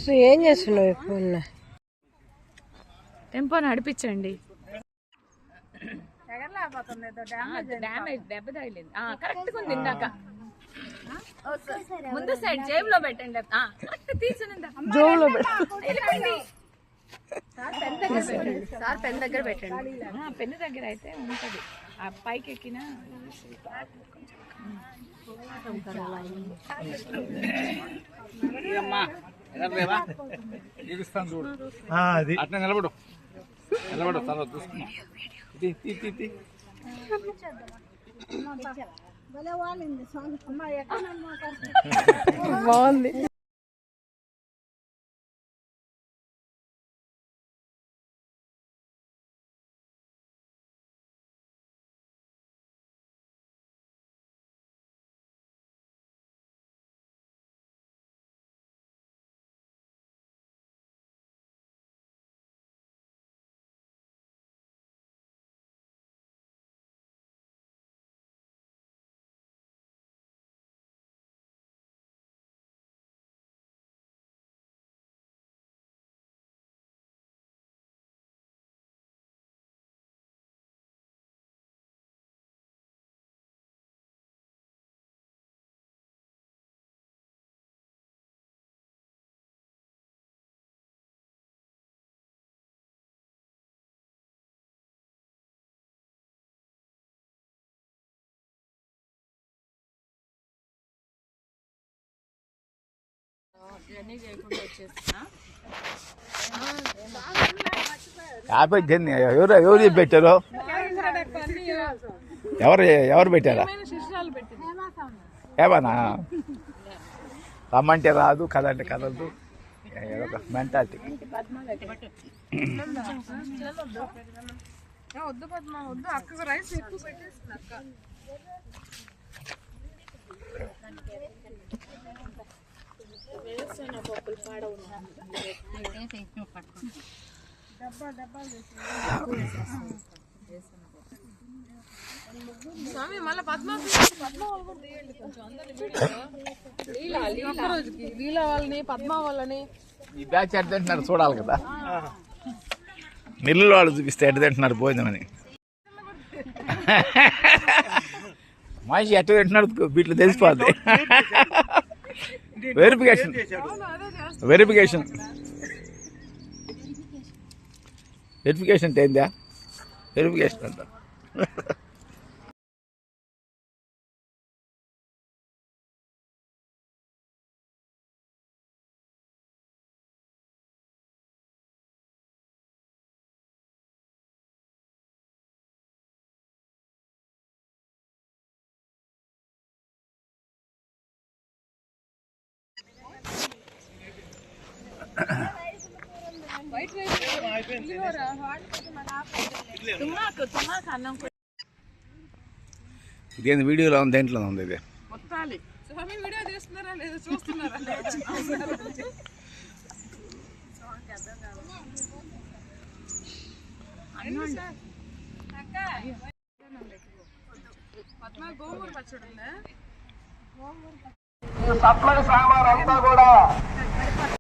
Sister ఏం చేస్తున్నావు ఇప్పుడు? టెంపో నడిపించండి. డ్యామేజ్ దెబ్బ తగిలింది. కరెక్ట్గా ఉంది. ఇందాక ముందు సైడ్ జేబులో పెట్టండి. కరెక్ట్ తీసినండి. సార్ పెన్ దగ్గర పెట్టండి. పెన్ను దగ్గర అయితే ఉంటుంది. ఆ పైకి ఎక్కిన అట్లా నిలబడు నిలబడు తర్వాత చూసుకున్నాం. బాగుంది. ఎవరు పెట్టారు? ఎవరు పెట్టారా? ఏమన్నా రమ్మంటే రాదు, కదంటే కదలదు. మెంటాలిటీ. వద్దు పద్మ వద్దు. అక్కకు రైస్ ఎక్కువ పెట్టేస్తుంది అక్క. స్వామి మళ్ళీ పద్మ వాళ్ళు కూడా తీయండి కొంచెం. అందరినీ రోజుకి లీలా వాళ్ళని పద్మ వాళ్ళని ఈ బ్యాచ్ ఎట్ట తింటున్నారు చూడాలి కదా. మిల్లు వాళ్ళు చూపిస్తే ఎట్ట తింటున్నారు భోజనం అని. మనిషి ఎట్ట తింటున్నాడు వీటిలో తెలిసిపోద్ది. వెరిఫికేషన్ వెరిఫికేషన్ వెరిఫికేషన్ అంటే ఏందా? వెరిఫికేషన్ అంట. ఇదేంది వీడియోలో ఉంది, దేంట్లో ఉంది ఇది? వీడియో తీస్తున్నారా లేదా చూస్తున్నారా? గోంగూర పచ్చడి ఉందా?